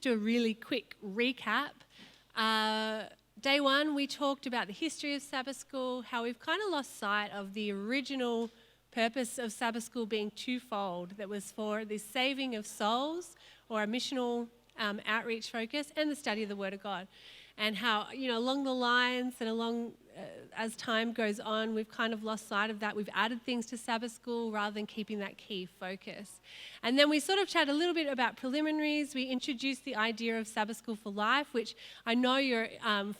Do a really quick recap. Day one, we talked about the history of Sabbath school, how we've kind of lost sight of the original purpose of Sabbath school being twofold, that was for the saving of souls or a missional outreach focus and the study of the Word of God. And how, along the lines and as time goes on, we've kind of lost sight of that. We've added things to Sabbath school rather than keeping that key focus. And then we sort of chat a little bit about preliminaries. We introduced the idea of Sabbath School for Life, which I know you're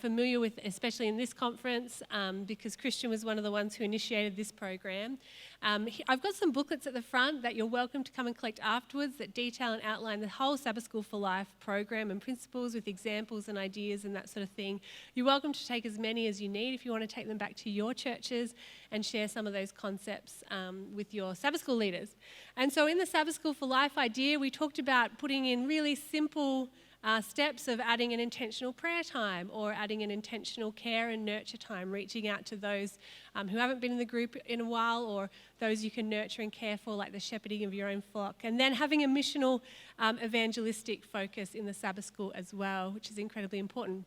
familiar with, especially in this conference, because Christian was one of the ones who initiated this program. I've got some booklets at the front that you're welcome to come and collect afterwards that detail and outline the whole Sabbath School for Life program and principles with examples and ideas and that sort of thing. You're welcome to take as many as you need if you want to take them back to your churches and share some of those concepts with your Sabbath School leaders. And so in the Sabbath School for Life idea, we talked about putting in really simple steps of adding an intentional prayer time or adding an intentional care and nurture time, reaching out to those who haven't been in the group in a while or those you can nurture and care for, like the shepherding of your own flock. And then having a missional evangelistic focus in the Sabbath School as well, which is incredibly important.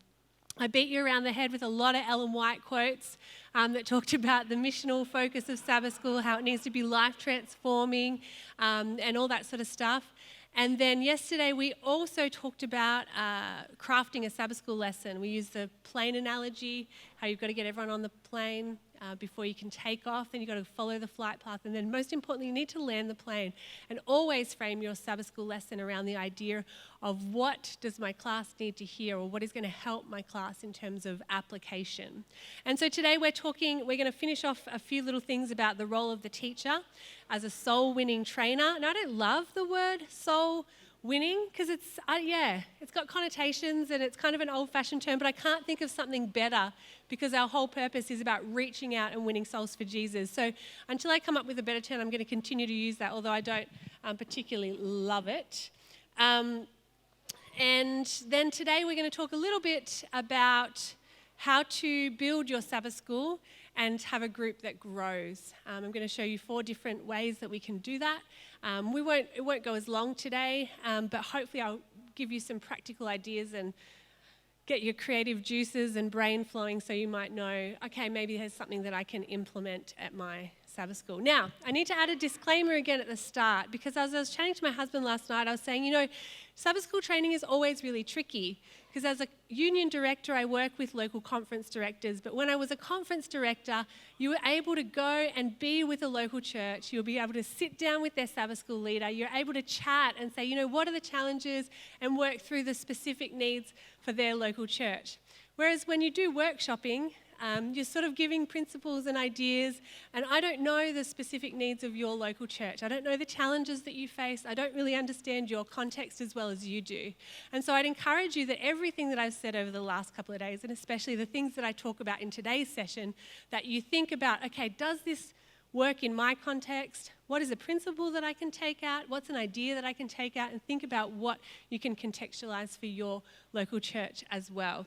I beat you around the head with a lot of Ellen White quotes that talked about the missional focus of Sabbath School, how it needs to be life transforming and all that sort of stuff. And then yesterday we also talked about crafting a Sabbath School lesson. We used the plane analogy, how you've got to get everyone on the plane before you can take off, then you've got to follow the flight path, and then most importantly, you need to land the plane. And always frame your Sabbath School lesson around the idea of what does my class need to hear, or what is going to help my class in terms of application. And so today we're going to finish off a few little things about the role of the teacher as a soul-winning trainer. And I don't love the word soul winning because it's got connotations and it's kind of an old-fashioned term, but I can't think of something better because our whole purpose is about reaching out and winning souls for Jesus. So until I come up with a better term, I'm going to continue to use that, although I don't particularly love it. And then today we're going to talk a little bit about how to build your Sabbath school and have a group that grows. I'm going to show you 4 different ways that we can do that. It won't go as long today, but hopefully I'll give you some practical ideas and get your creative juices and brain flowing so you might know, okay, maybe there's something that I can implement at my Sabbath school. Now, I need to add a disclaimer again at the start because as I was chatting to my husband last night, I was saying, Sabbath school training is always really tricky because as a union director, I work with local conference directors. But when I was a conference director, you were able to go and be with a local church. You'll be able to sit down with their Sabbath school leader. You're able to chat and say, what are the challenges and work through the specific needs for their local church. Whereas when you do workshopping, you're sort of giving principles and ideas, and I don't know the specific needs of your local church. I don't know the challenges that you face. I don't really understand your context as well as you do. And so I'd encourage you that everything that I've said over the last couple of days, and especially the things that I talk about in today's session, that you think about, okay, does this work in my context? What is a principle that I can take out? What's an idea that I can take out? And think about what you can contextualize for your local church as well.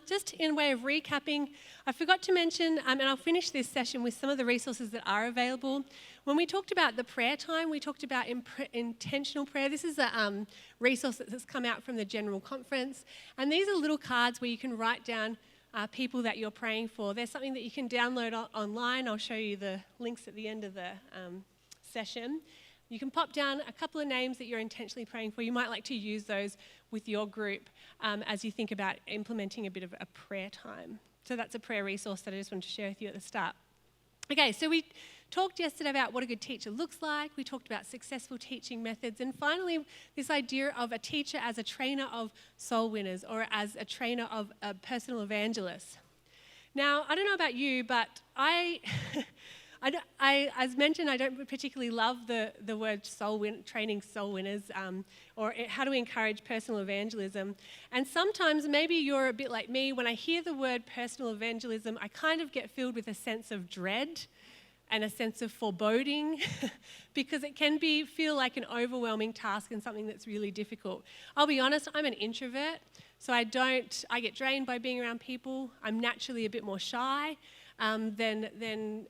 Just in way of recapping, I forgot to mention, and I'll finish this session with some of the resources that are available. When we talked about the prayer time, we talked about intentional prayer. This is a resource that's come out from the General Conference. And these are little cards where you can write down people that you're praying for. There's something that you can download online. I'll show you the links at the end of the session. You can pop down a couple of names that you're intentionally praying for. You might like to use those with your group as you think about implementing a bit of a prayer time. So that's a prayer resource that I just wanted to share with you at the start. Okay, so we talked yesterday about what a good teacher looks like. We talked about successful teaching methods. And finally, this idea of a teacher as a trainer of soul winners or as a trainer of personal evangelists. Now, I don't know about you, but as mentioned, I don't particularly love the word training soul winners or how to encourage personal evangelism. And sometimes maybe you're a bit like me. When I hear the word personal evangelism, I kind of get filled with a sense of dread and a sense of foreboding because it can feel like an overwhelming task and something that's really difficult. I'll be honest, I'm an introvert, so I get drained by being around people. I'm naturally a bit more shy than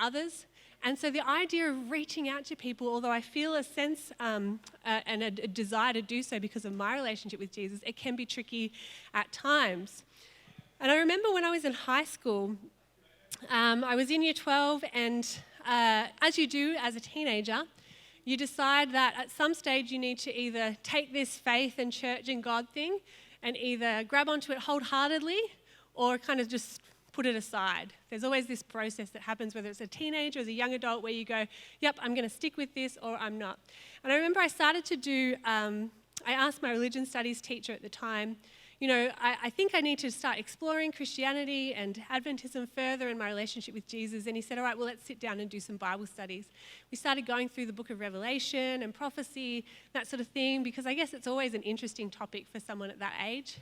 others. And so the idea of reaching out to people, although I feel a sense and a desire to do so because of my relationship with Jesus, it can be tricky at times. And I remember when I was in high school, I was in year 12, and as you do as a teenager, you decide that at some stage you need to either take this faith and church and God thing and either grab onto it wholeheartedly or kind of just put it aside. There's always this process that happens, whether it's a teenager or as a young adult, where you go, yep, I'm going to stick with this or I'm not. And I remember I started to do, I asked my religion studies teacher at the time, I think I need to start exploring Christianity and Adventism further in my relationship with Jesus. And he said, all right, well, let's sit down and do some Bible studies. We started going through the book of Revelation and prophecy, that sort of thing, because I guess it's always an interesting topic for someone at that age.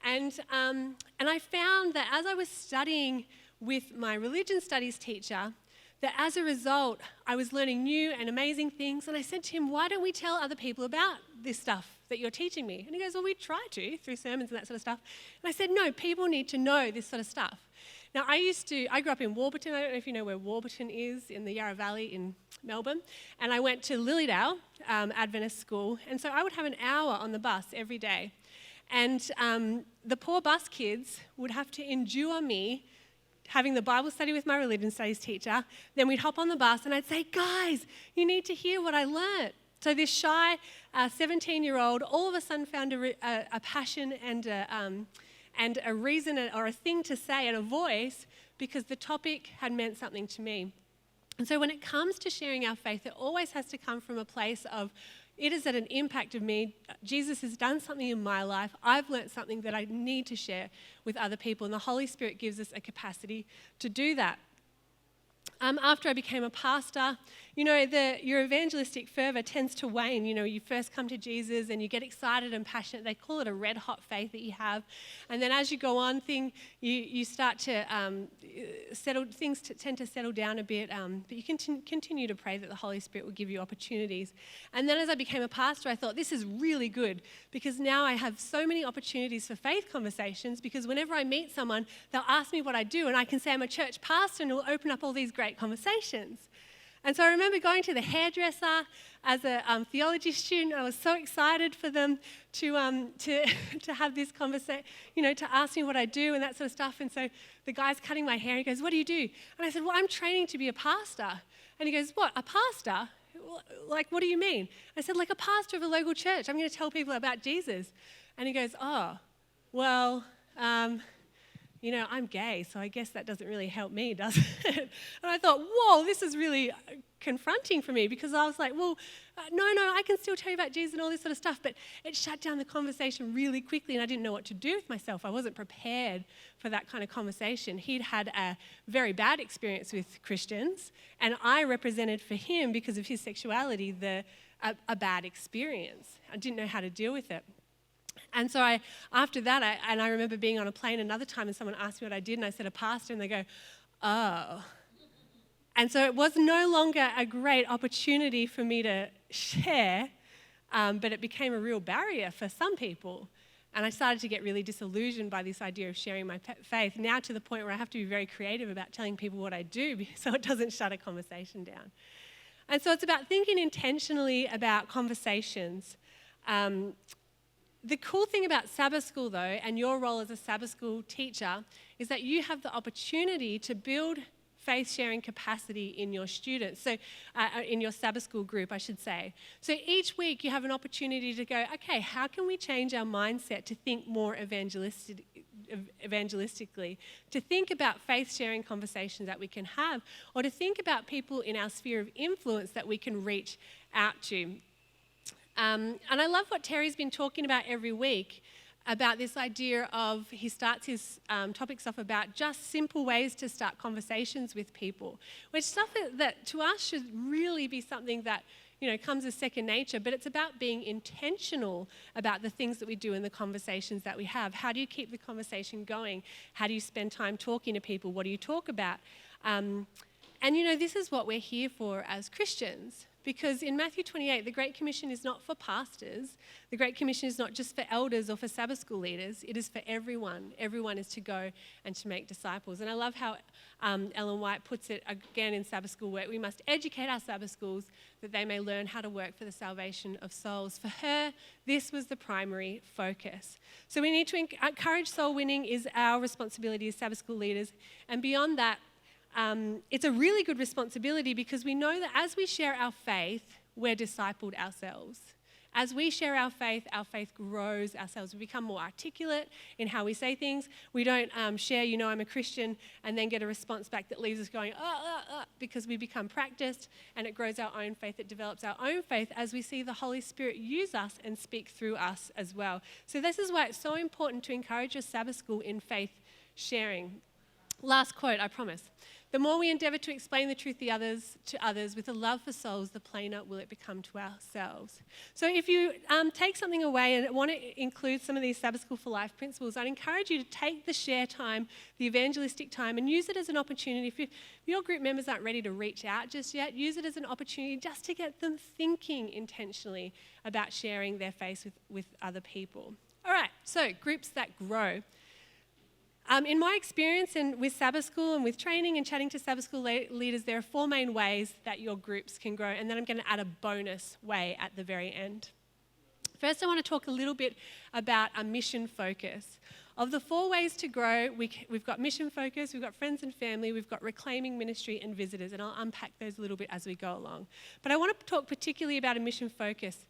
And I found that as I was studying with my religion studies teacher, that as a result, I was learning new and amazing things. And I said to him, why don't we tell other people about this stuff that you're teaching me? And he goes, well, we try to through sermons and that sort of stuff. And I said, no, people need to know this sort of stuff. Now, I grew up in Warburton. I don't know if you know where Warburton is in the Yarra Valley in Melbourne. And I went to Lyndelle Adventist school. And so I would have an hour on the bus every day. And the poor bus kids would have to endure me having the Bible study with my religion studies teacher. Then we'd hop on the bus and I'd say, guys, you need to hear what I learnt. So this shy 17-year-old all of a sudden found a passion and a reason or a thing to say and a voice because the topic had meant something to me. And so when it comes to sharing our faith, it always has to come from a place of, it is at an impact of me. Jesus has done something in my life. I've learnt something that I need to share with other people. And the Holy Spirit gives us a capacity to do that. After I became a pastor, your evangelistic fervour tends to wane. You first come to Jesus and you get excited and passionate. They call it a red-hot faith that you have. And then as you go on, you start to things tend to settle down a bit. But you can continue to pray that the Holy Spirit will give you opportunities. And then as I became a pastor, I thought, this is really good because now I have so many opportunities for faith conversations because whenever I meet someone, they'll ask me what I do and I can say I'm a church pastor and it will open up all these great conversations. And so I remember going to the hairdresser as a theology student. I was so excited for them to have this conversation, to ask me what I do and that sort of stuff. And so the guy's cutting my hair. He goes, what do you do? And I said, well, I'm training to be a pastor. And he goes, what, a pastor? Like, what do you mean? I said, like a pastor of a local church. I'm going to tell people about Jesus. And he goes, oh, well, I'm gay, so I guess that doesn't really help me, does it? And I thought, whoa, this is really confronting for me because I was like, well, no, I can still tell you about Jesus and all this sort of stuff, but it shut down the conversation really quickly and I didn't know what to do with myself. I wasn't prepared for that kind of conversation. He'd had a very bad experience with Christians and I represented for him, because of his sexuality, a bad experience. I didn't know how to deal with it. And so after that, I remember being on a plane another time and someone asked me what I did and I said, a pastor, and they go, oh. And so it was no longer a great opportunity for me to share, but it became a real barrier for some people. And I started to get really disillusioned by this idea of sharing my faith, now to the point where I have to be very creative about telling people what I do so it doesn't shut a conversation down. And so it's about thinking intentionally about conversations. The cool thing about Sabbath school, though, and your role as a Sabbath school teacher, is that you have the opportunity to build faith-sharing capacity in your students, so in your Sabbath school group, I should say. So each week you have an opportunity to go, okay, how can we change our mindset to think more evangelistically, to think about faith-sharing conversations that we can have, or to think about people in our sphere of influence that we can reach out to. And I love what Terry's been talking about every week about this idea of, he starts his topics off about just simple ways to start conversations with people, which stuff that to us should really be something that comes as second nature, but it's about being intentional about the things that we do in the conversations that we have. How do you keep the conversation going? How do you spend time talking to people? What do you talk about? And this is what we're here for as Christians, Because in Matthew 28, the Great Commission is not for pastors. The Great Commission is not just for elders or for Sabbath school leaders. It is for everyone. Everyone is to go and to make disciples. And I love how Ellen White puts it again in Sabbath school work. We must educate our Sabbath schools that they may learn how to work for the salvation of souls. For her, this was the primary focus. So we need to encourage soul winning is our responsibility as Sabbath school leaders. And beyond that, it's a really good responsibility because we know that as we share our faith, we're discipled ourselves. As we share our faith grows ourselves. We become more articulate in how we say things. We don't share, I'm a Christian, and then get a response back that leaves us going, because we become practiced, and it grows our own faith. It develops our own faith as we see the Holy Spirit use us and speak through us as well. So this is why it's so important to encourage your Sabbath school in faith sharing. Last quote, I promise. The more we endeavour to explain the truth to others with a love for souls, the plainer will it become to ourselves. So if you take something away and want to include some of these Sabbath School for Life principles, I'd encourage you to take the share time, the evangelistic time, and use it as an opportunity. If your group members aren't ready to reach out just yet, use it as an opportunity just to get them thinking intentionally about sharing their faith with other people. All right, so groups that grow. In my experience and with Sabbath School and with training and chatting to Sabbath School leaders, there are 4 main ways that your groups can grow, and then I'm going to add a bonus way at the very end. First, I want to talk a little bit about a mission focus. Of the 4 ways to grow, we've got mission focus, we've got friends and family, we've got reclaiming ministry and visitors, and I'll unpack those a little bit as we go along. But I want to talk particularly about a mission focus.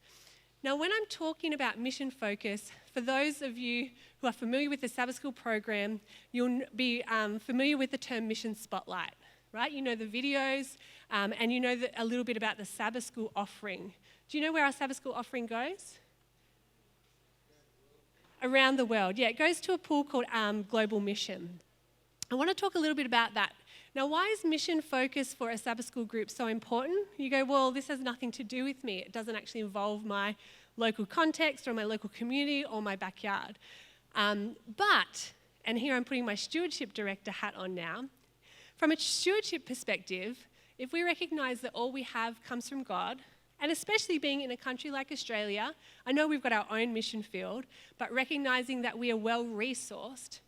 Now, when I'm talking about mission focus, for those of you who are familiar with the Sabbath School program, you'll be familiar with the term mission spotlight, right? You know the videos, and you know a little bit about the Sabbath School offering. Do you know where our Sabbath School offering goes? Around the world. Yeah, it goes to a pool called Global Mission. I want to talk a little bit about that. Now, why is mission focus for a Sabbath School group so important? You go, well, this has nothing to do with me. It doesn't actually involve my local context or my local community or my backyard. But, and here I'm putting my stewardship director hat on now, from a stewardship perspective, if we recognise that all we have comes from God, and especially being in a country like Australia, I know we've got our own mission field, but recognising that we are well-resourced,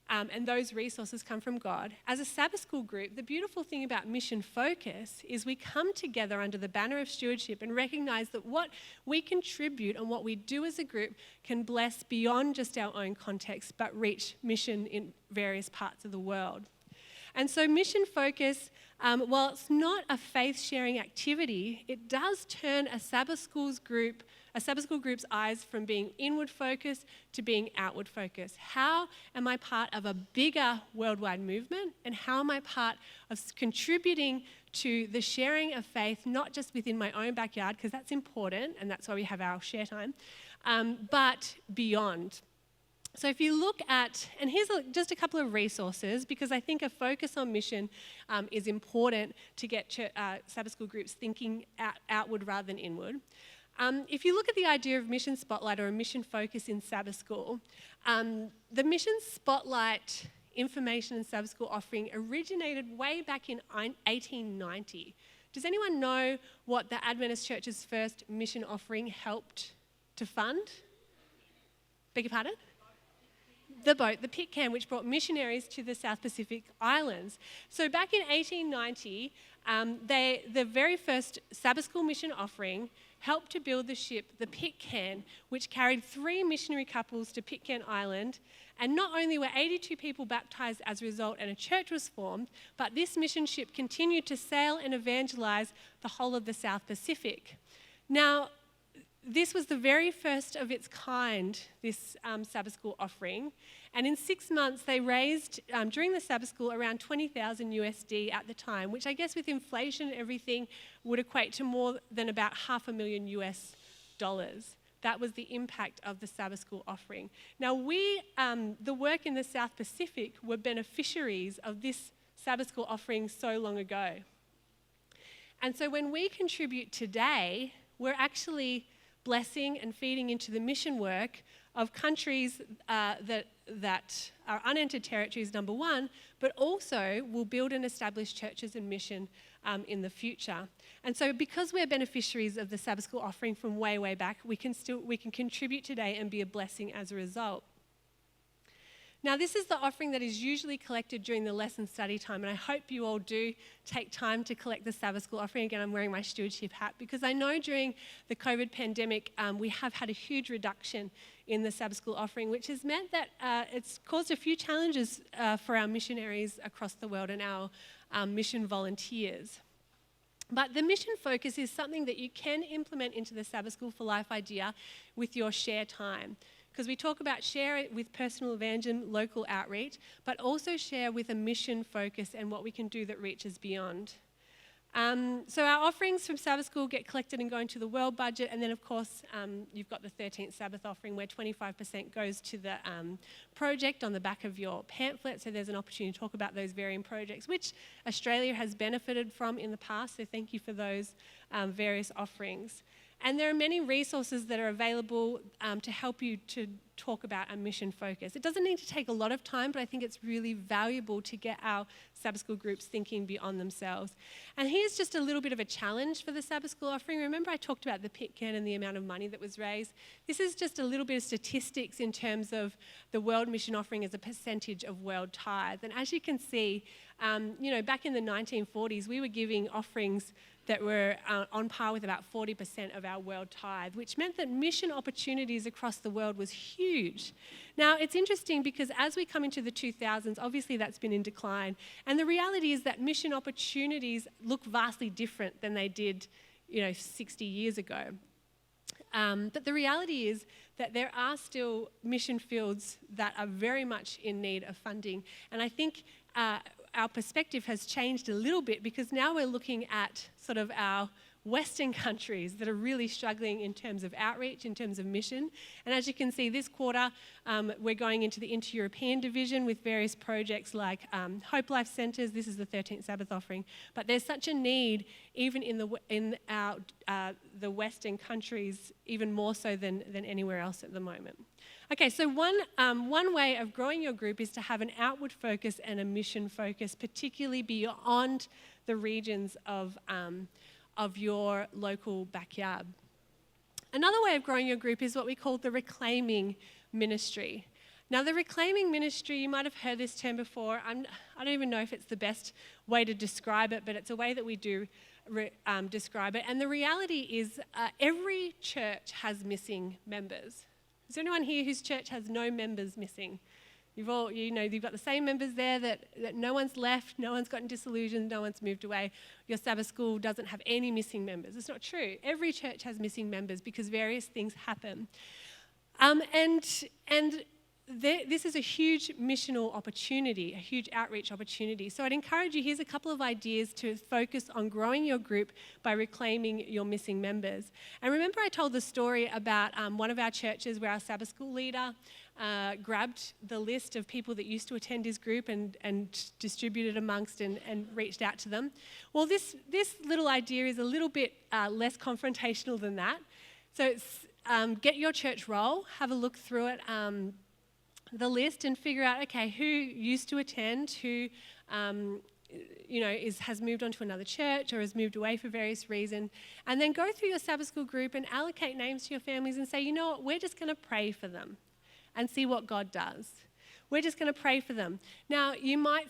and those resources come from God. As a Sabbath School group, the beautiful thing about mission focus is we come together under the banner of stewardship and recognise that what we contribute and what we do as a group can bless beyond just our own context, but reach mission in various parts of the world. And so mission focus, while it's not a faith-sharing activity, it does turn a Sabbath School group's eyes from being inward focused to being outward focused. How am I part of a bigger worldwide movement? And how am I part of contributing to the sharing of faith, not just within my own backyard, because that's important, and that's why we have our share time, but beyond. So if you look at, and here's just a couple of resources, because I think a focus on mission is important to get Sabbath School groups thinking outward rather than inward. If you look at the idea of mission spotlight or a mission focus in Sabbath School, the mission spotlight information and Sabbath School offering originated way back in 1890. Does anyone know what the Adventist Church's first mission offering helped to fund? Beg your pardon? The boat, the Pitcairn, which brought missionaries to the South Pacific Islands. So back in 1890, the very first Sabbath School mission offering helped to build the ship, the Pitcairn, which carried 3 missionary couples to Pitcairn Island. And not only were 82 people baptised as a result and a church was formed, but this mission ship continued to sail and evangelise the whole of the South Pacific. Now, this was the very first of its kind, this Sabbath School offering. And in 6 months, they raised, during the Sabbath School, around 20,000 USD at the time, which I guess with inflation and everything would equate to more than about $500,000 US. That was the impact of the Sabbath School offering. Now the work in the South Pacific were beneficiaries of this Sabbath School offering so long ago. And so when we contribute today, we're actually blessing and feeding into the mission work of countries that are unentered territories, number one, but also will build and establish churches and mission in the future. And so because we're beneficiaries of the Sabbath School offering from way, way back, we can contribute today and be a blessing as a result. Now, this is the offering that is usually collected during the lesson study time, and I hope you all do take time to collect the Sabbath School offering. Again, I'm wearing my stewardship hat because I know during the COVID pandemic, we have had a huge reduction in the Sabbath School offering, which has meant that it's caused a few challenges for our missionaries across the world and our mission volunteers. But the mission focus is something that you can implement into the Sabbath School for Life idea with your share time. Because we talk about share with personal evangelism, local outreach, but also share with a mission focus and what we can do that reaches beyond. So our offerings from Sabbath School get collected and go into the world budget, and then of course you've got the 13th Sabbath offering where 25% goes to the project on the back of your pamphlet, so there's an opportunity to talk about those varying projects, which Australia has benefited from in the past, so thank you for those various offerings. And there are many resources that are available to help you to talk about a mission focus. It doesn't need to take a lot of time, but I think it's really valuable to get our Sabbath School groups thinking beyond themselves. And here's just a little bit of a challenge for the Sabbath School offering. Remember I talked about the pit can and the amount of money that was raised? This is just a little bit of statistics in terms of the world mission offering as a percentage of world tithe. And as you can see, back in the 1940s, we were giving offerings that were on par with about 40% of our world tithe, which meant that mission opportunities across the world was huge. Now, it's interesting because as we come into the 2000s, obviously that's been in decline, and the reality is that mission opportunities look vastly different than they did, 60 years ago. But the reality is that there are still mission fields that are very much in need of funding, and I think our perspective has changed a little bit because now we're looking at sort of our Western countries that are really struggling in terms of outreach, in terms of mission. And as you can see, this quarter, we're going into the Inter-European division with various projects like Hope Life Centres. This is the 13th Sabbath offering. But there's such a need, even in the Western countries, even more so than anywhere else at the moment. Okay, so one way of growing your group is to have an outward focus and a mission focus, particularly beyond the regions of your local backyard. Another way of growing your group is what we call the reclaiming ministry. Now, the reclaiming ministry, you might have heard this term before. I don't even know if it's the best way to describe it, but it's a way that we do describe it. And the reality is every church has missing members. Is there anyone here whose church has no members missing? You've got the same members there that no one's left, no one's gotten disillusioned, no one's moved away. Your Sabbath School doesn't have any missing members. It's not true. Every church has missing members because various things happen. This is a huge missional opportunity, a huge outreach opportunity. So I'd encourage you, here's a couple of ideas to focus on growing your group by reclaiming your missing members. And remember I told the story about one of our churches where our Sabbath School leader grabbed the list of people that used to attend his group and distributed amongst and reached out to them. Well, this little idea is a little bit less confrontational than that. So it's, get your church roll, have a look through it, the list, and figure out, okay, who used to attend, who has moved on to another church or has moved away for various reasons, and then go through your Sabbath School group and allocate names to your families and say, you know what, we're just going to pray for them and see what God does. We're just going to pray for them. Now, you might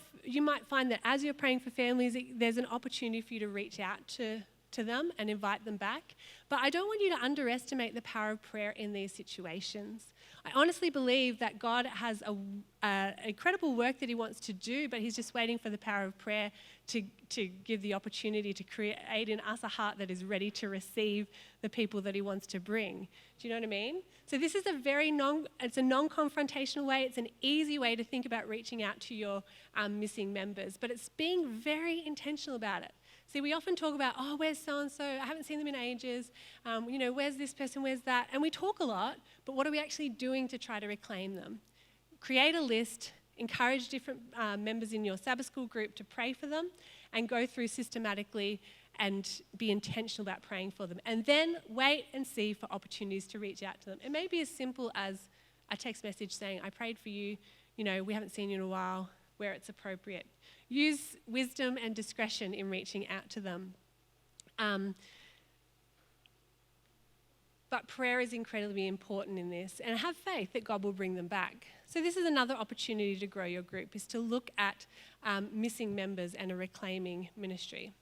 find that as you're praying for families, there's an opportunity for you to reach out to them and invite them back. But I don't want you to underestimate the power of prayer in these situations. I honestly believe that God has an incredible work that he wants to do, but he's just waiting for the power of prayer to give the opportunity to create in us a heart that is ready to receive the people that he wants to bring. Do you know what I mean? So this is it's a non-confrontational way. It's an easy way to think about reaching out to your missing members, but it's being very intentional about it. See, we often talk about, oh, where's so-and-so? I haven't seen them in ages. Where's this person? Where's that? And we talk a lot, but what are we actually doing to try to reclaim them? Create a list, encourage different members in your Sabbath School group to pray for them, and go through systematically and be intentional about praying for them. And then wait and see for opportunities to reach out to them. It may be as simple as a text message saying, I prayed for you, we haven't seen you in a while, where it's appropriate. Use wisdom and discretion in reaching out to them. But prayer is incredibly important in this, and have faith that God will bring them back. So this is another opportunity to grow your group, is to look at missing members and a reclaiming ministry.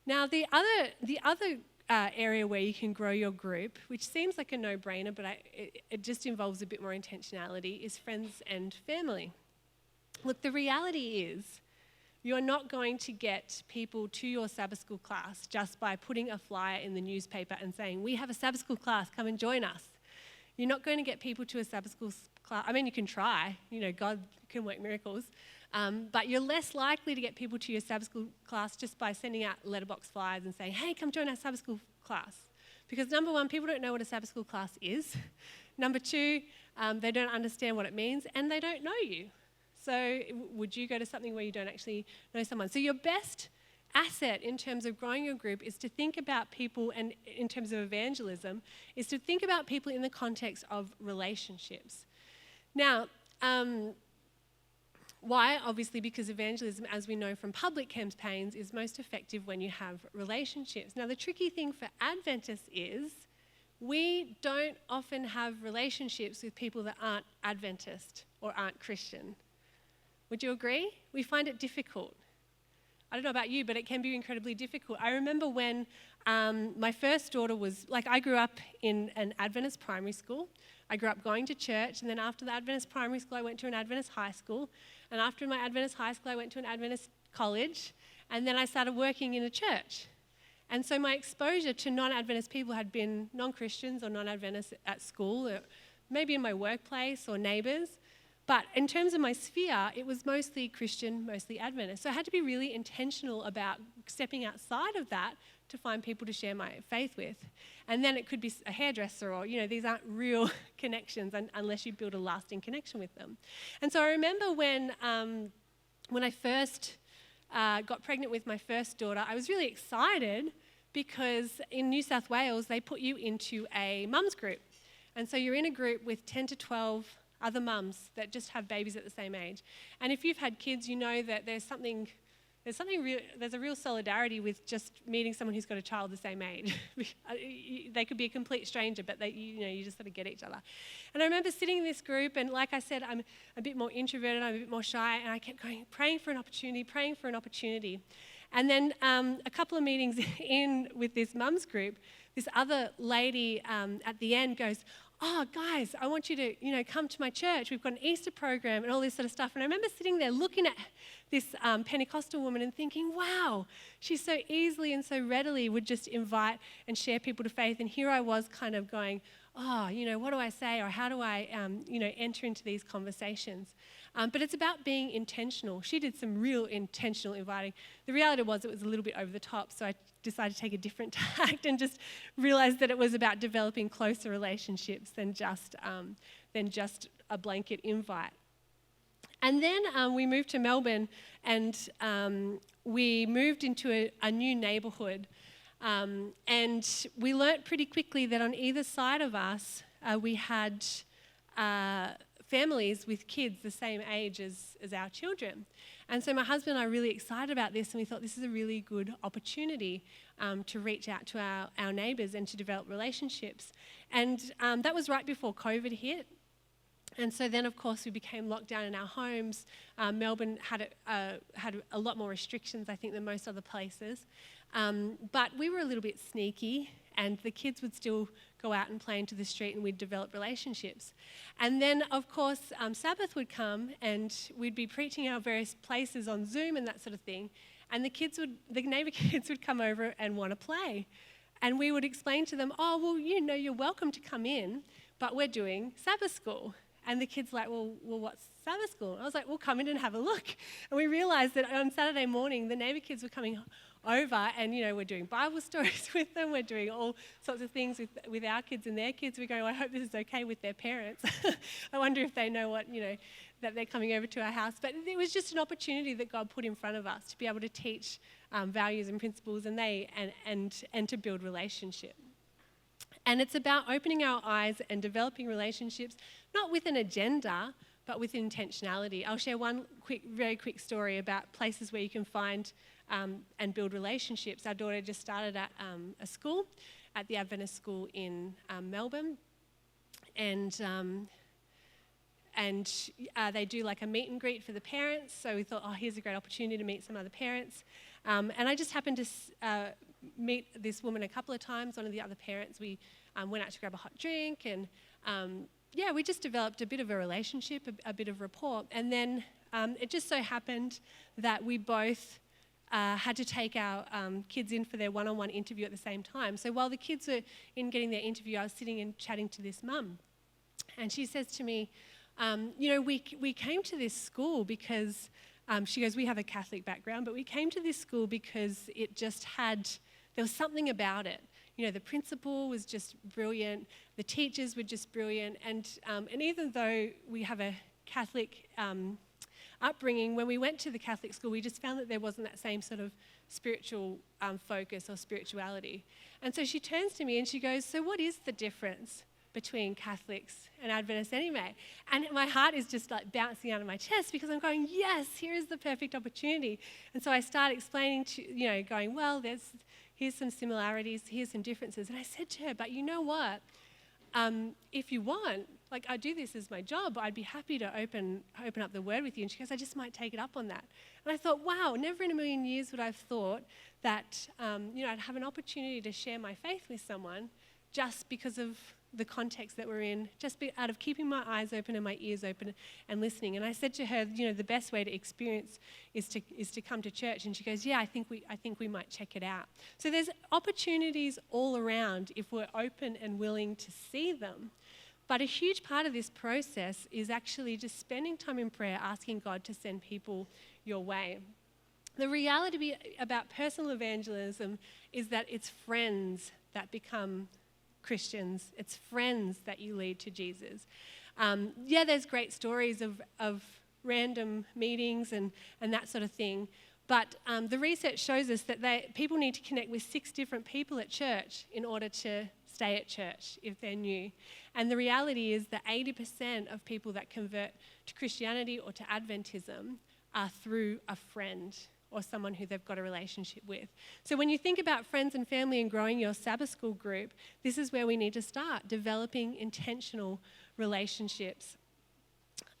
Now, the other area where you can grow your group, which seems like a no-brainer, but it just involves a bit more intentionality, is friends and family. Look, the reality is you're not going to get people to your Sabbath school class just by putting a flyer in the newspaper and saying, we have a Sabbath school class, come and join us. You're not going to get people to a Sabbath school class. I mean, you can try, God can work miracles. But you're less likely to get people to your Sabbath school class just by sending out letterbox flyers and saying, hey, come join our Sabbath school class. Because number one, people don't know what a Sabbath school class is. Number two, they don't understand what it means, and they don't know you. So would you go to something where you don't actually know someone? So your best asset in terms of growing your group is to think about people, and in terms of evangelism, is to think about people in the context of relationships. Now, why? Obviously because evangelism, as we know from public campaigns, is most effective when you have relationships. Now, the tricky thing for Adventists is we don't often have relationships with people that aren't Adventist or aren't Christian. Would you agree? We find it difficult. I don't know about you, but it can be incredibly difficult. I remember when my first daughter was, I grew up in an Adventist primary school. I grew up going to church, and then after the Adventist primary school, I went to an Adventist high school. And after my Adventist high school, I went to an Adventist college, and then I started working in a church. And so my exposure to non-Adventist people had been non-Christians or non-Adventists at school, or maybe in my workplace or neighbours. But in terms of my sphere, it was mostly Christian, mostly Adventist. So I had to be really intentional about stepping outside of that to find people to share my faith with. And then it could be a hairdresser, or, these aren't real connections unless you build a lasting connection with them. And so I remember when I first got pregnant with my first daughter, I was really excited because in New South Wales, they put you into a mums group. And so you're in a group with 10 to 12 other mums that just have babies at the same age. And if you've had kids, you know that there's a real solidarity with just meeting someone who's got a child the same age. They could be a complete stranger, but you just sort of get each other. And I remember sitting in this group, and like I said, I'm a bit more introverted, I'm a bit more shy, and I kept going, praying for an opportunity. And then a couple of meetings in with this mums group, this other lady at the end goes, oh, guys, I want you to, come to my church. We've got an Easter program and all this sort of stuff. And I remember sitting there looking at this Pentecostal woman and thinking, wow, she so easily and so readily would just invite and share people to faith. And here I was kind of going, oh, what do I say? Or how do I, enter into these conversations? But it's about being intentional. She did some real intentional inviting. The reality was it was a little bit over the top, so I decided to take a different tact and just realize that it was about developing closer relationships than just a blanket invite. And then we moved to Melbourne, and we moved into a new neighbourhood. And we learnt pretty quickly that on either side of us, we had families with kids the same age as our children. And so my husband and I were really excited about this, and we thought this is a really good opportunity to reach out to our neighbours and to develop relationships. And that was right before COVID hit. And so then, of course, we became locked down in our homes. Melbourne had a lot more restrictions, I think, than most other places. But we were a little bit sneaky, and the kids would still go out and play into the street, and we'd develop relationships. And then, of course, Sabbath would come, and we'd be preaching our various places on Zoom and that sort of thing. And the neighbour kids would come over and want to play. And we would explain to them, oh, well, you're welcome to come in, but we're doing Sabbath school. And the kids were like, well, what's Sabbath school? And I was like, well, come in and have a look. And we realised that on Saturday morning, the neighbour kids were coming over, and we're doing Bible stories with them. We're doing all sorts of things with our kids and their kids. We go, I hope this is okay with their parents. I wonder if they know that they're coming over to our house. But it was just an opportunity that God put in front of us to be able to teach values and principles, and to build relationship. And it's about opening our eyes and developing relationships, not with an agenda, but with intentionality. I'll share one very quick story about places where you can find and build relationships. Our daughter just started at a school, at the Adventist school in Melbourne, and they do like a meet and greet for the parents. So we thought, oh, here's a great opportunity to meet some other parents. And I just happened to meet this woman a couple of times, one of the other parents. We went out to grab a hot drink, and we just developed a bit of a relationship, a bit of rapport. And then it just so happened that we both had to take our kids in for their one-on-one interview at the same time. So while the kids were in getting their interview, I was sitting and chatting to this mum. And she says to me, we came to this school because, she goes, we have a Catholic background, but we came to this school because it just there was something about it. The principal was just brilliant, the teachers were just brilliant, and even though we have a Catholic upbringing, when we went to the Catholic school, we just found that there wasn't that same sort of spiritual focus or spirituality. And so she turns to me and she goes, so what is the difference between Catholics and Adventists anyway? And my heart is just like bouncing out of my chest because I'm going, yes, here is the perfect opportunity. And so I start explaining to, going, well, here's some similarities, here's some differences. And I said to her, but you know what? If you want, like I do this as my job, I'd be happy to open up the word with you. And she goes, I just might take it up on that. And I thought, wow, never in a million years would I have thought that, I'd have an opportunity to share my faith with someone just because of the context that we're in, just out of keeping my eyes open and my ears open and listening. And I said to her, the best way to experience is to come to church. And she goes, yeah, I think we might check it out. So there's opportunities all around if we're open and willing to see them. But a huge part of this process is actually just spending time in prayer, asking God to send people your way. The reality about personal evangelism is that it's friends that become Christians. It's friends that you lead to Jesus. There's great stories of random meetings and that sort of thing, but the research shows us that people need to connect with 6 different people at church in order to stay at church if they're new. And the reality is that 80% of people that convert to Christianity or to Adventism are through a friend or someone who they've got a relationship with. So when you think about friends and family and growing your Sabbath school group, this is where we need to start, developing intentional relationships.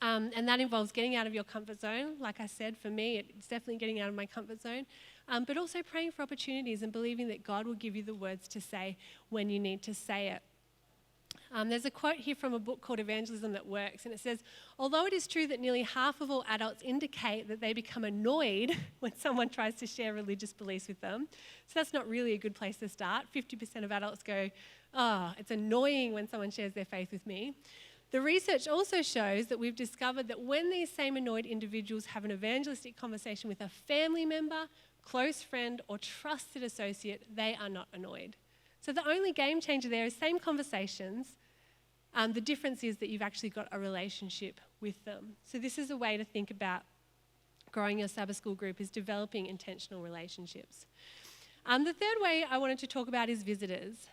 And that involves getting out of your comfort zone. Like I said, for me, it's definitely getting out of my comfort zone, but also praying for opportunities and believing that God will give you the words to say when you need to say it. There's a quote here from a book called Evangelism That Works, and it says, although it is true that nearly half of all adults indicate that they become annoyed when someone tries to share religious beliefs with them, so that's not really a good place to start. 50% of adults go, oh, it's annoying when someone shares their faith with me. The research also shows that we've discovered that when these same annoyed individuals have an evangelistic conversation with a family member, close friend, or trusted associate, they are not annoyed. So the only game changer there is same conversations. The difference is that you've actually got a relationship with them. So this is a way to think about growing your Sabbath school group, is developing intentional relationships. The third way I wanted to talk about is visitors.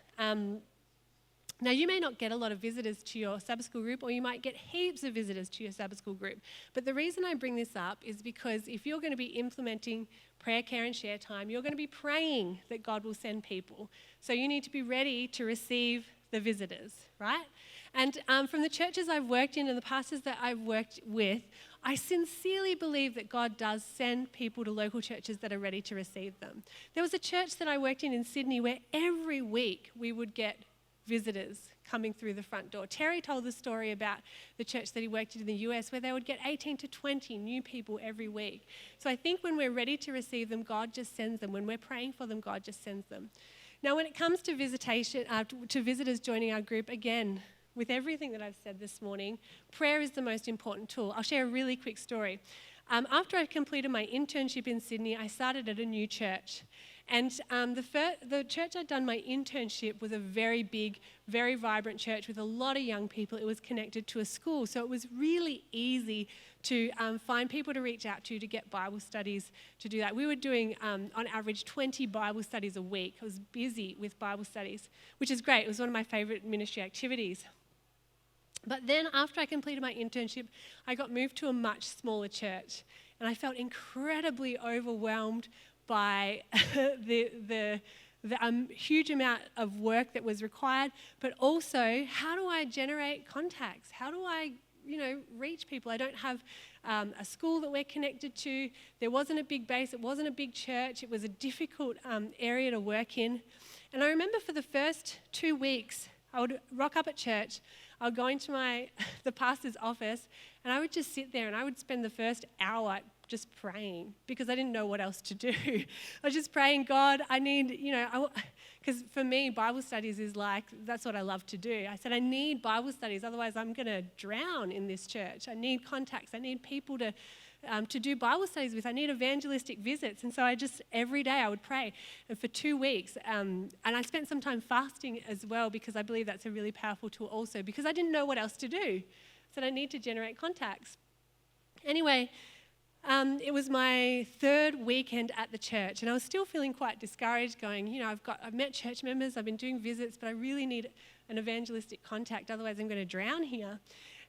Now, you may not get a lot of visitors to your Sabbath school group, or you might get heaps of visitors to your Sabbath school group. But the reason I bring this up is because if you're going to be implementing prayer, care, and share time, you're going to be praying that God will send people. So you need to be ready to receive the visitors, right? And from the churches I've worked in and the pastors that I've worked with, I sincerely believe that God does send people to local churches that are ready to receive them. There was a church that I worked in Sydney where every week we would get visitors coming through the front door. Terry told the story about the church that he worked in the US where they would get 18 to 20 new people every week. So I think when we're ready to receive them, God just sends them. When we're praying for them, God just sends them. Now, when it comes to visitation, to visitors joining our group, again, with everything that I've said this morning, prayer is the most important tool. I'll share a really quick story. After I completed my internship in Sydney, I started at a new church. And the church I'd done my internship was a very big, very vibrant church with a lot of young people. It was connected to a school, so it was really easy to find people to reach out to get Bible studies, to do that. We were doing, on average, 20 Bible studies a week. I was busy with Bible studies, which is great. It was one of my favourite ministry activities. But then after I completed my internship, I got moved to a much smaller church. And I felt incredibly overwhelmed by the huge amount of work that was required, but also how do I generate contacts? How do I, reach people? I don't have a school that we're connected to. There wasn't a big base. It wasn't a big church. It was a difficult area to work in. And I remember for the first 2 weeks, I would rock up at church. I would go into the pastor's office, and I would just sit there, and I would spend the first hour just praying because I didn't know what else to do. I was just praying, God, I need, because for me, Bible studies is like, that's what I love to do. I said, I need Bible studies, otherwise I'm going to drown in this church. I need contacts. I need people to do Bible studies with. I need evangelistic visits. And so every day I would pray. And for 2 weeks, and I spent some time fasting as well because I believe that's a really powerful tool also because I didn't know what else to do. I said, I need to generate contacts. Anyway, it was my third weekend at the church, and I was still feeling quite discouraged, going, I've met church members, I've been doing visits, but I really need an evangelistic contact, otherwise I'm going to drown here.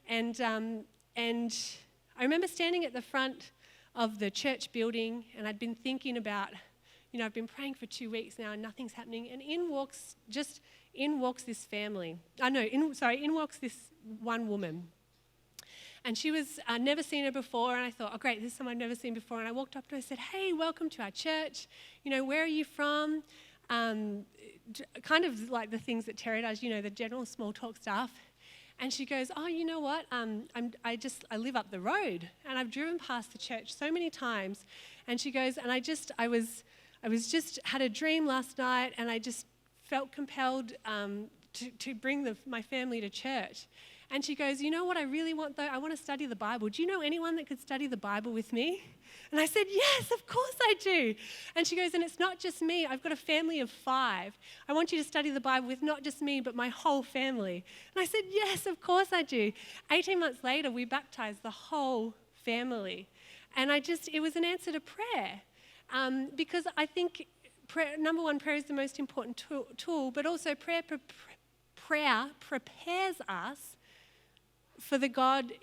And I remember standing at the front of the church building, and I'd been thinking about, I've been praying for 2 weeks now, and nothing's happening, and in walks this family. In walks this one woman. And she was, I'd never seen her before, and I thought, oh great, this is someone I've never seen before. And I walked up to her and said, hey, welcome to our church. Where are you from? Kind of like the things that Terry does, the general small talk stuff. And she goes, oh, you know what? I live up the road, and I've driven past the church so many times. And she goes, and I was had a dream last night, and I just felt compelled to bring my family to church. And she goes, you know what I really want though? I want to study the Bible. Do you know anyone that could study the Bible with me? And I said, yes, of course I do. And she goes, and it's not just me. I've got a family of 5. I want you to study the Bible with not just me, but my whole family. And I said, yes, of course I do. 18 months later, we baptized the whole family. And it was an answer to prayer. Because I think, number one, prayer is the most important tool, but also prayer prepares us for the God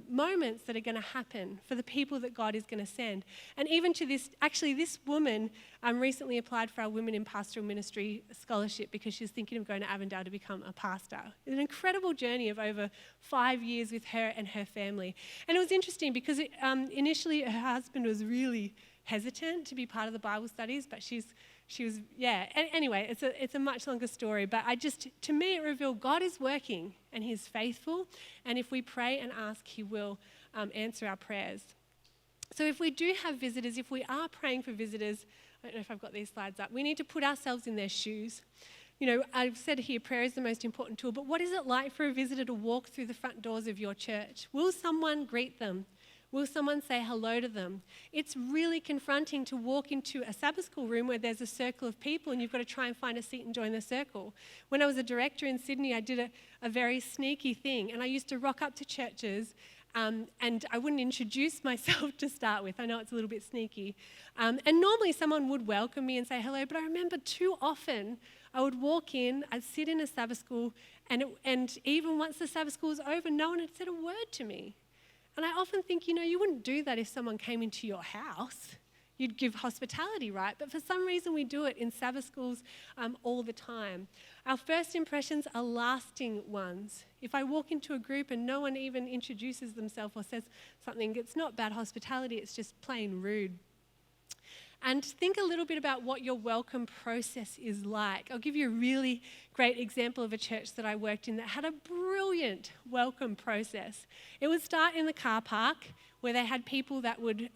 moments that are going to happen, for the people that God is going to send. And even to this woman recently applied for our Women in Pastoral Ministry scholarship because she's thinking of going to Avondale to become a pastor. It's an incredible journey of over 5 years with her and her family. And it was interesting because initially her husband was really hesitant to be part of the Bible studies, but she was, yeah. Anyway, it's a much longer story, but to me, it revealed God is working and He's faithful, and if we pray and ask, He will answer our prayers. So if we do have visitors, if we are praying for visitors, I don't know if I've got these slides up, we need to put ourselves in their shoes. I've said here, prayer is the most important tool, but what is it like for a visitor to walk through the front doors of your church? Will someone greet them? Will someone say hello to them? It's really confronting to walk into a Sabbath school room where there's a circle of people and you've got to try and find a seat and join the circle. When I was a director in Sydney, I did a very sneaky thing, and I used to rock up to churches and I wouldn't introduce myself to start with. I know it's a little bit sneaky. And normally someone would welcome me and say hello, but I remember too often I would walk in, I'd sit in a Sabbath school, and even once the Sabbath school was over, no one had said a word to me. And I often think, you wouldn't do that if someone came into your house. You'd give hospitality, right? But for some reason we do it in Sabbath schools all the time. Our first impressions are lasting ones. If I walk into a group and no one even introduces themselves or says something, it's not bad hospitality, it's just plain rude. And think a little bit about what your welcome process is like. I'll give you a really great example of a church that I worked in that had a brilliant welcome process. It would start in the car park where they had people that would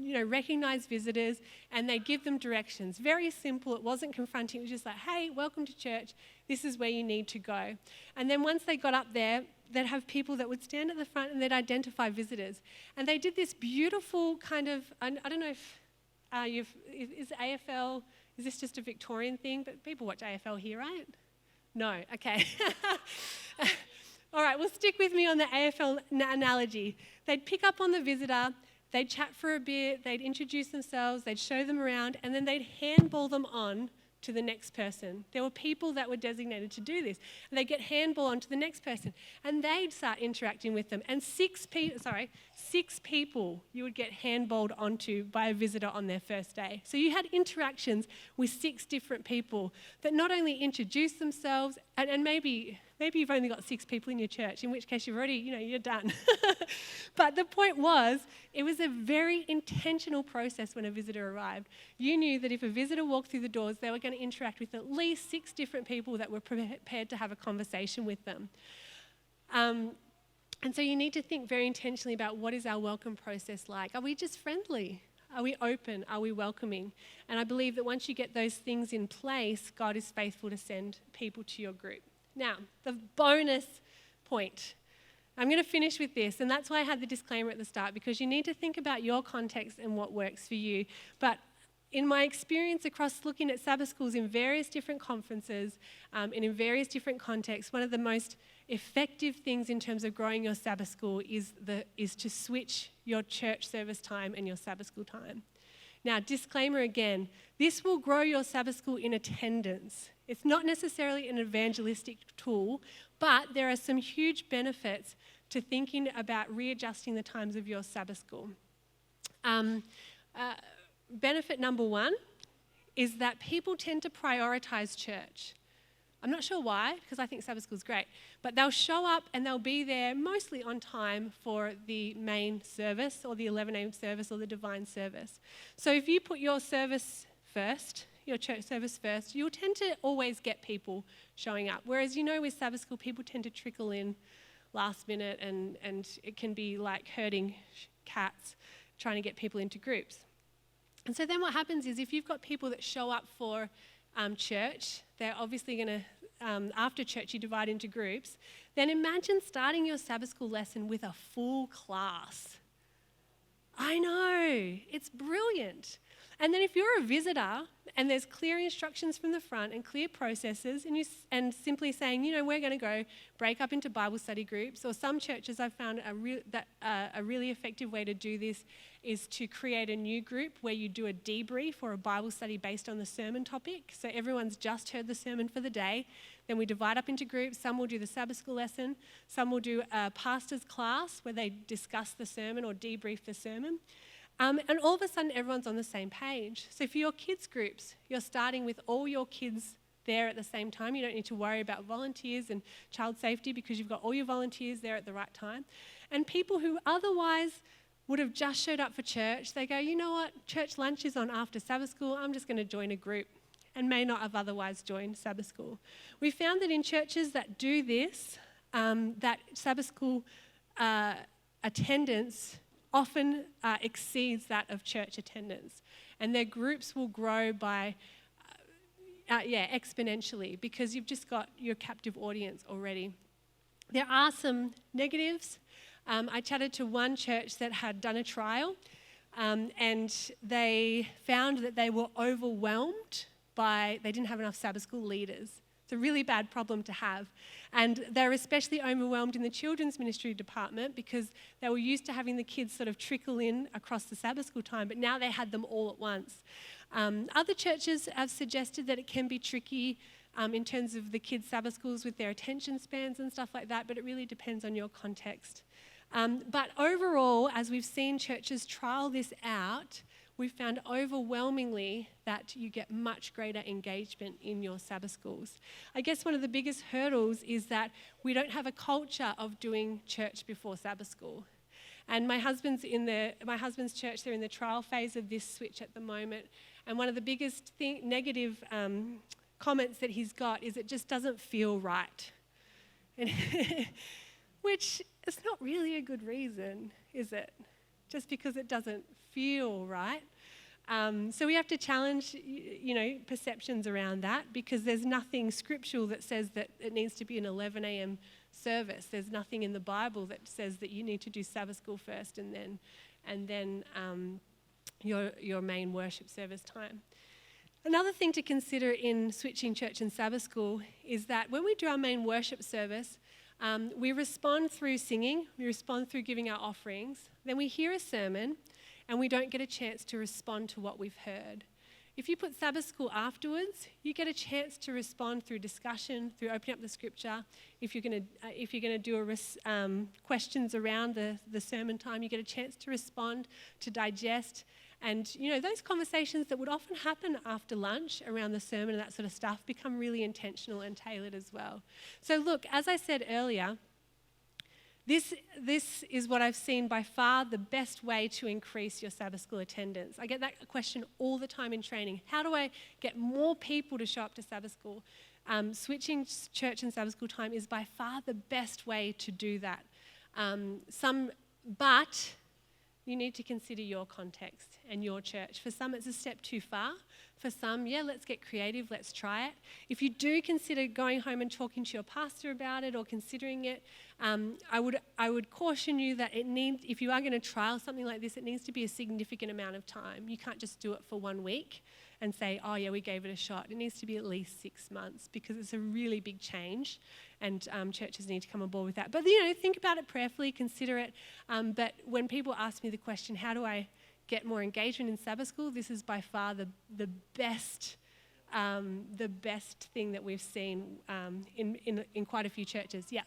recognize visitors and they'd give them directions. Very simple. It wasn't confronting. It was just like, hey, welcome to church. This is where you need to go. And then once they got up there, they'd have people that would stand at the front and they'd identify visitors. And they did this beautiful kind of, I don't know if is AFL, is this just a Victorian thing? But people watch AFL here, right? No, okay. All right, well, stick with me on the AFL analogy. They'd pick up on the visitor, they'd chat for a bit, they'd introduce themselves, they'd show them around, and then they'd handball them on to the next person. There were people that were designated to do this. And they'd get handball onto the next person, and they'd start interacting with them. And six people you would get handballed onto by a visitor on their first day. So you had interactions with 6 different people that not only introduced themselves, and maybe you've only got 6 people in your church, in which case you're done. But the point was, it was a very intentional process when a visitor arrived. You knew that if a visitor walked through the doors, they were going to interact with at least 6 different people that were prepared to have a conversation with them. And so you need to think very intentionally about what is our welcome process like. Are we just friendly? Are we open? Are we welcoming? And I believe that once you get those things in place, God is faithful to send people to your group. Now, the bonus point. I'm going to finish with this, and that's why I had the disclaimer at the start, because you need to think about your context and what works for you. But in my experience across looking at Sabbath schools in various different conferences and in various different contexts, one of the most effective things in terms of growing your Sabbath school is to switch your church service time and your Sabbath school time. Now, disclaimer again, this will grow your Sabbath school in attendance. It's not necessarily an evangelistic tool, but there are some huge benefits to thinking about readjusting the times of your Sabbath school. Benefit number 1 is that people tend to prioritize church. I'm not sure why, because I think Sabbath school is great, but they'll show up and they'll be there mostly on time for the main service or the 11 a.m. service or the divine service. So if you put your service first, your church service first, you'll tend to always get people showing up. Whereas, with Sabbath school, people tend to trickle in last minute and it can be like herding cats trying to get people into groups. And so then what happens is if you've got people that show up for church, they're obviously going to, after church you divide into groups, then imagine starting your Sabbath school lesson with a full class. I know, it's brilliant. And then if you're a visitor and there's clear instructions from the front and clear processes and simply saying, we're going to go break up into Bible study groups, or some churches I've found a really effective way to do this is to create a new group where you do a debrief or a Bible study based on the sermon topic. So everyone's just heard the sermon for the day. Then we divide up into groups. Some will do the Sabbath school lesson. Some will do a pastor's class where they discuss the sermon or debrief the sermon. And all of a sudden, everyone's on the same page. So for your kids' groups, you're starting with all your kids there at the same time. You don't need to worry about volunteers and child safety because you've got all your volunteers there at the right time. And people who otherwise would have just showed up for church, they go, you know what, church lunch is on after Sabbath school, I'm just going to join a group, and may not have otherwise joined Sabbath school. We found that in churches that do this, that Sabbath school attendance often exceeds that of church attendance. And their groups will grow by, exponentially, because you've just got your captive audience already. There are some negatives. I chatted to one church that had done a trial, and they found that they were overwhelmed they didn't have enough Sabbath school leaders. It's a really bad problem to have. And they're especially overwhelmed in the children's ministry department because they were used to having the kids sort of trickle in across the Sabbath school time, but now they had them all at once. Other churches have suggested that it can be tricky in terms of the kids' Sabbath schools with their attention spans and stuff like that, but it really depends on your context. But overall, as we've seen churches trial this out, we've found overwhelmingly that you get much greater engagement in your Sabbath schools. I guess one of the biggest hurdles is that we don't have a culture of doing church before Sabbath school. And my husband's church, they're in the trial phase of this switch at the moment. And one of the biggest negative comments that he's got is it just doesn't feel right. And which is not really a good reason, is it? Just because it doesn't feel right. So we have to challenge, perceptions around that, because there's nothing scriptural that says that it needs to be an 11 a.m. service. There's nothing in the Bible that says that you need to do Sabbath school first and then your main worship service time. Another thing to consider in switching church and Sabbath school is that when we do our main worship service, we respond through singing, we respond through giving our offerings, then we hear a sermon, and we don't get a chance to respond to what we've heard. If you put Sabbath school afterwards, you get a chance to respond through discussion, through opening up the scripture. If you're going to do questions around the sermon time, you get a chance to respond, to digest. And, those conversations that would often happen after lunch around the sermon and that sort of stuff become really intentional and tailored as well. So look, as I said earlier, this is what I've seen by far the best way to increase your Sabbath school attendance. I get that question all the time in training. How do I get more people to show up to Sabbath school? Switching church and Sabbath school time is by far the best way to do that. But you need to consider your context and your church. For some, it's a step too far. For some, let's get creative, let's try it. If you do consider going home and talking to your pastor about it or considering it, I would caution you that if you are going to trial something like this, it needs to be a significant amount of time. You can't just do it for 1 week and say, oh yeah, we gave it a shot. It needs to be at least 6 months because it's a really big change and churches need to come on board with that. But think about it prayerfully, consider it. But when people ask me the question, how do I get more engagement in Sabbath school, this is by far the best thing that we've seen in quite a few churches. Yeah.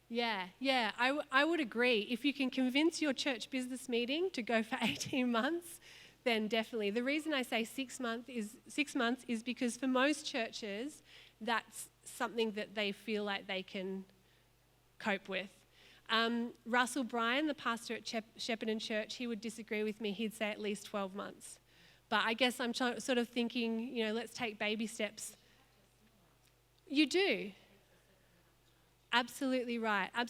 Yeah. Yeah. I would agree. If you can convince your church business meeting to go for 18 months, then definitely. The reason I say 6 months is because for most churches, that's something that they feel like they can cope with. Russell Bryan, the pastor at Shepparton Church, he would disagree with me. He'd say at least 12 months. But I guess I'm sort of thinking, let's take baby steps. You do. Absolutely right. I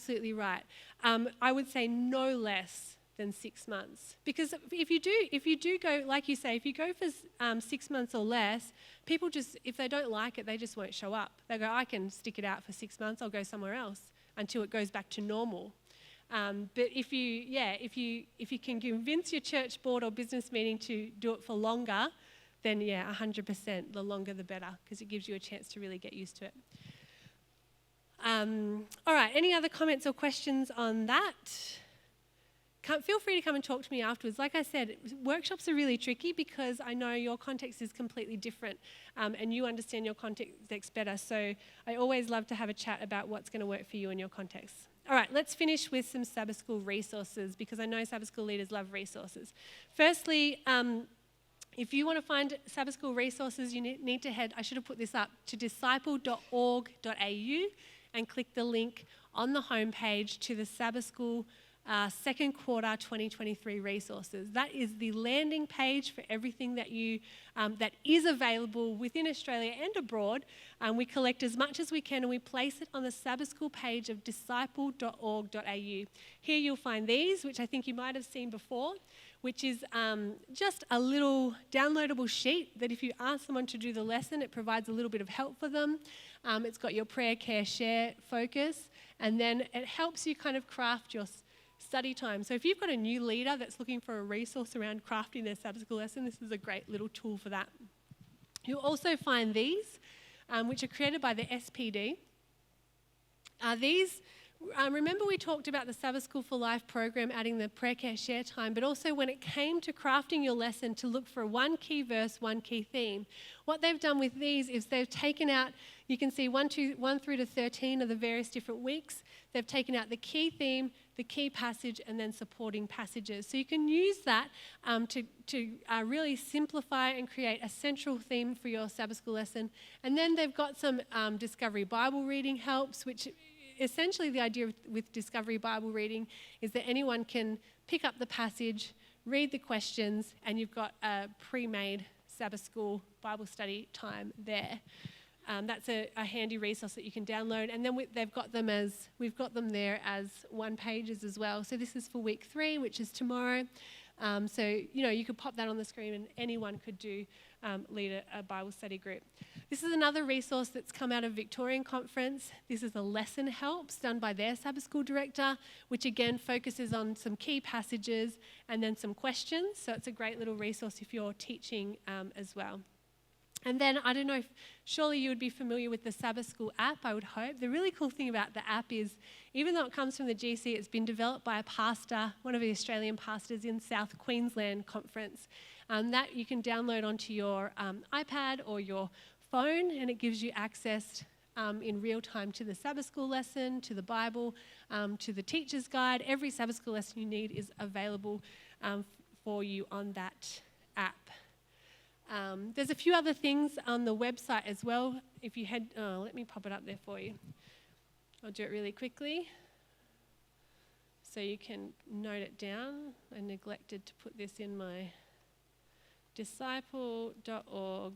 would say no less than 6 months. Because if you do go, like you say, if you go for 6 months or less, people just, if they don't like it, they just won't show up. They go, I can stick it out for 6 months, I'll go somewhere else until it goes back to normal. But if you can convince your church board or business meeting to do it for longer, then 100%, the longer the better, because it gives you a chance to really get used to it. All right, any other comments or questions on that? Feel free to come and talk to me afterwards. Like I said, workshops are really tricky because I know your context is completely different and you understand your context better. So I always love to have a chat about what's going to work for you in your context. All right, let's finish with some Sabbath school resources because I know Sabbath school leaders love resources. Firstly, if you want to find Sabbath school resources, you need to head, I should have put this up, to disciple.org.au and click the link on the homepage to the Sabbath school second quarter 2023 resources. That is the landing page for everything that that is available within Australia and abroad. We collect as much as we can and we place it on the Sabbath school page of disciple.org.au. Here you'll find these, which I think you might have seen before, which is just a little downloadable sheet that if you ask someone to do the lesson, it provides a little bit of help for them. It's got your prayer, care, share focus, and then it helps you kind of craft your study time. So if you've got a new leader that's looking for a resource around crafting their Sabbath school lesson, this is a great little tool for that. You'll also find these, which are created by the SPD. Remember we talked about the Sabbath School for Life program adding the prayer, care, share time, but also when it came to crafting your lesson to look for one key verse, one key theme. What they've done with these is they've taken out, you can see 1 through to 13 of the various different weeks. They've taken out the key theme, the key passage, and then supporting passages. So you can use that to really simplify and create a central theme for your Sabbath school lesson. And then they've got some Discovery Bible reading helps, which essentially the idea with Discovery Bible reading is that anyone can pick up the passage, read the questions, and you've got a pre-made Sabbath school Bible study time there. That's a handy resource that you can download. And then we've got them there as one pages as well. So this is for week 3, which is tomorrow. So, you could pop that on the screen and anyone could lead a Bible study group. This is another resource that's come out of Victorian Conference. This is a lesson helps done by their Sabbath school director, which again focuses on some key passages and then some questions. So it's a great little resource if you're teaching as well. And then, I don't know if, surely you would be familiar with the Sabbath School app, I would hope. The really cool thing about the app is, even though it comes from the GC, it's been developed by a pastor, one of the Australian pastors in South Queensland Conference, that you can download onto your iPad or your phone, and it gives you access in real time to the Sabbath School lesson, to the Bible, to the teacher's guide. Every Sabbath School lesson you need is available for you on that app. There's a few other things on the website as well. If you head, let me pop it up there for you. I'll do it really quickly so you can note it down. I neglected to put this in my disciple.org.au.